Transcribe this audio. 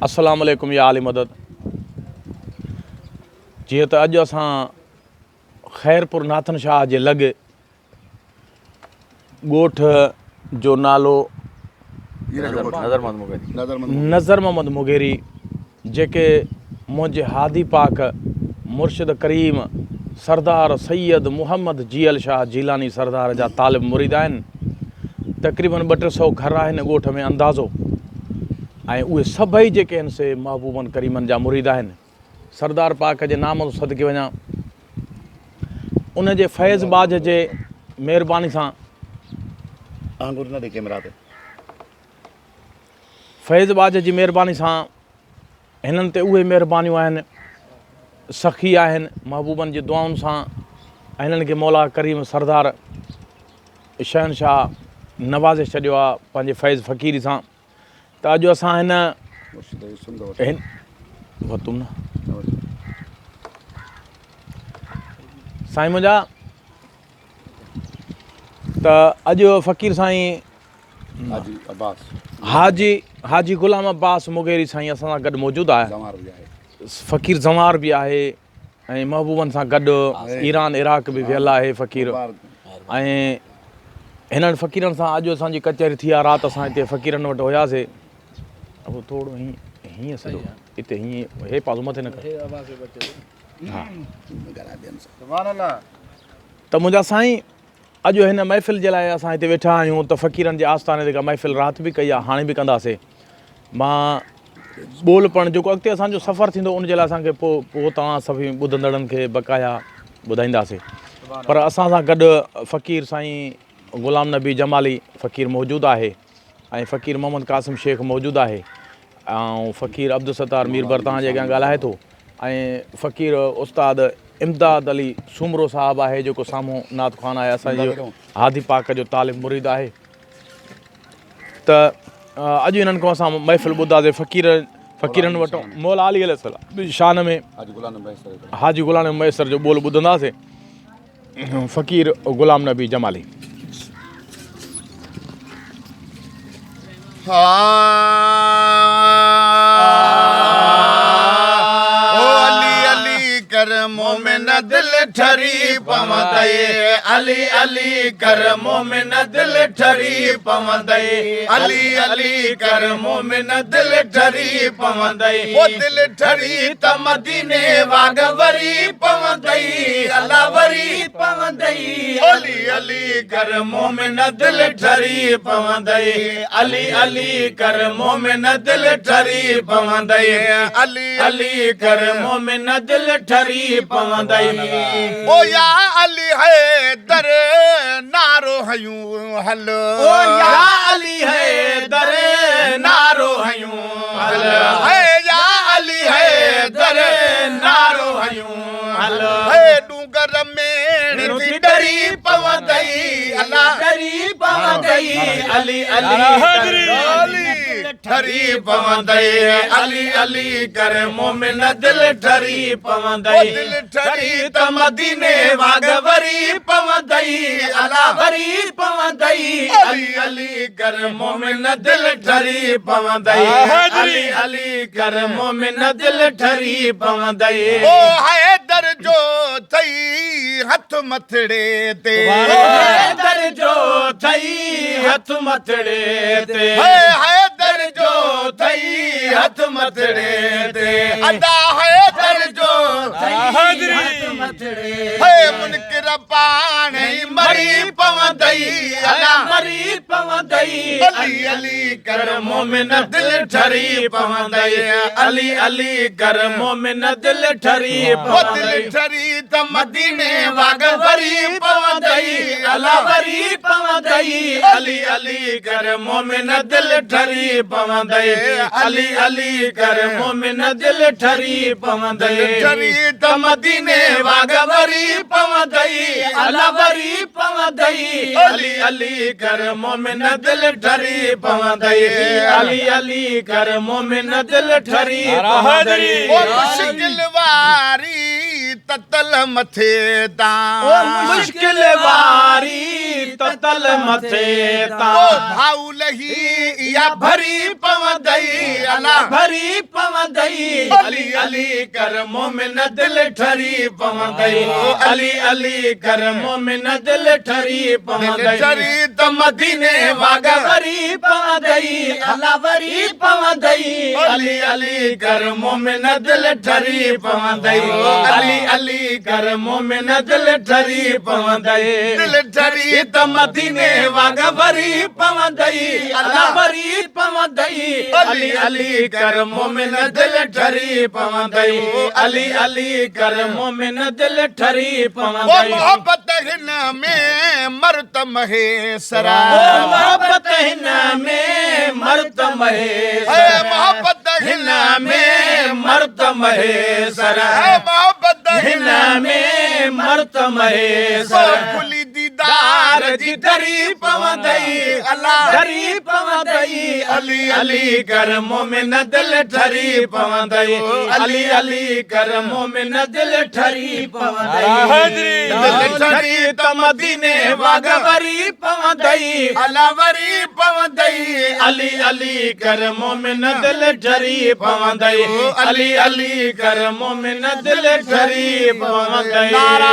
अस्सलाम वालेकुम या आली मदद। जीअं त अॼु असां ख़ैरपुर नाथन शाह जे लॻे ॻोठ जो नालो नज़र मोहम्मद मुगेरी, जेके मुंहिंजे हादी पाक मुर्शिद करीम सरदार सैयद मुहम्मद जीअल शाह जीलानी सरदार जा तालिब मुरीद आहिनि। तक़रीबन 200 घर आहिनि ॻोठ में अंदाज़ो, ऐं उहे सभई जेके आहिनि से महबूबनि करीमनि जा मुरीद आहिनि। सरदार पाक जे नाम सदके वञा, उन जे फैज़ बाज जे महिरबानी सां फैज़ बाज जी महिरबानी सां हिननि ते उहे महिरबानियूं आहिनि, सखी आहिनि महबूबनि जी दुआउनि सां। हिननि खे मौला करीम सरदार शहनशाह नवाज़े छॾियो आहे पंहिंजे फैज़ फ़क़ीरी सां। त अॼु असां हिन वतुम न साईं मुंहिंजा, त अॼु फ़क़ीर साईं हाजी ग़ुलाम अब्बास मुगेरी साईं असां सां गॾु मौजूदु आहे। फ़क़ीर ज़मार बि आहे ऐं महबूबनि सां गॾु ईरान इराक़ बि वियल आहे फ़क़ीर। ऐं हिननि फ़क़ीरनि सां अॼु असांजी कचहरी थी आहे। राति असां हिते फ़क़ीरनि वटि हुयासीं। अब थोरो हीअं सॼो हिते हीअं हे पासो मथे न कर। हा त मुंहिंजा साईं, अॼु हिन महफ़िल जे लाइ असां हिते वेठा आहियूं। त फ़क़ीरनि जे आस्थाने ते महफ़िल राति बि कई आहे, हाणे बि कंदासीं। मां ॿोलपण जेको अॻिते असांजो सफ़र थींदो उन जे लाइ असांखे पोइ तव्हां सभी ॿुधंदड़नि खे बक़ाया ॿुधाईंदासीं। पर असां सां गॾु फ़क़ीर साईं ग़ुलाम नबी जमाली फ़क़ीर मौजूदु आहे, ऐं फ़क़ीर मोहम्मद क़ासिम शेख मौजूदु आहे, ऐं फ़क़ीर अब्दुल सत्तार मीरबर तव्हांजे अॻियां ॻाल्हाए थो, ऐं फ़क़ीर उस्ताद इमदाद अली सुमरो साहिबु आहे जेको साम्हूं नात ख़्वान आहे, असांजो हादी पाक जो तालिब मुरीद आहे। त अॼु हिननि खां असां महफ़िल ॿुधासीं फ़क़ीरनि वटि मौला अली अलैहि शान में हाजी ग़ुलाम मैसर जो ॿोल ॿुधंदासीं। फ़क़ीर ग़ुलाम नबी जमाली। मोमिन दिल ठरी पवंदई, अली अली कर मोमिन दिल ठरी पवंदई, अली अली कर मोमिन दिल ठरी पवंदई। ओ दिल ठरी त मदीने वाग वरी पवंदई, अला वरी पवंदई। अली अली कर मोमिन दिल ठरी पवंदई, अली अली कर मोमिन दिल ठरी पवंदई, अली अली कर मोमिन दिल ठरी पवंदई। ओ या अली है दर नारो हयूं हल, ओ या अली है दर नारो हयूं हल, है या अली है दर नारो हयूं हल। है डूंगर में डरी पवंदई, अला डरी पवंदई, अली अली ठरी पवंदई, अली अली कर मोमिन दिल ठरी पवंदई। दिल ठरी त मदीने वाग वरी पवंदई, अला वरी पवंदई, अली अली कर मोमिन दिल ठरी पवंदई, अली अली कर मोमिन दिल ठरी पवंदई। ओ है दर जो थई हथ मथड़े ते, है दर जो थई हथ मथड़े ते, है दर जो थई हथ मथड़े ते, अदा है दर जो थई हथ मथड़े, है मुनकिर पाणे मरी पवंदई, अला मरी पवंदई, अली अली कर मोमिन दिल ठरी पवंदई, अली अली कर मोमिन दिल ठरी पवंदई। दिल ठरी त मदीने वाग वरी पवंदई, अला वरी पवंदई, अली अली कर मोमिन दिल ठरी पवंदई, अली अली कर मोमिन दिल ठरी पवंदई। ठरी त मदीने वाग वरी पवंदई, अला वरी पवंदई, अली अली कर मोमिन दिल ठरी पवंदई, अली अली कर मोमिन दिल ठरी पवंदई। ओ मुश्किल वारी ततल मथे तां, ओ मुश्किल वारी ततल मथे तां, ओ भाऊ लही या भरी पवंदई, पवंदई अला भरी पवंदई अली अली कर मोमिन दिल ठरी पवंदई अली अली कर मोमिन दिल ठरी दिल पवंदई ठरी त मदीने वाग वरी पवंदई अला वरी पवंदई अली अली कर मोमिन दिल ठरी पवंदई अली अली कर मोमिन दिल ठरी पवंदई दिल ठरी त मदीने वाग वरी पवंदई अला वरी पवंदई अली अली कर मोमिन दिल ठरी पवंदई अली अली कर मोमिन दिल ठरी वो पवंदई मोहब्बत हिन में मरत महेसरा ओ मोहब्बत हिन में मर्द महेसर ए मोहब्बत हिन में मर्द महेसर मोहब्बत हिन में मर्द महेसर खुली दीदार जी धरी पवंदई अल्लाह धरी पवंदई अली अली कर मोमिन दिल ठरी पवंदई अली अली कर मोमिन दिल ठरी पवंदई दिल ठरी त मदीने वाग वरी पवंदई अला वरी पवंदई अली अली कर मोमिन दिल ठरी पवंदई अली अली कर मोमिन दिल ठरी पवंदई नारा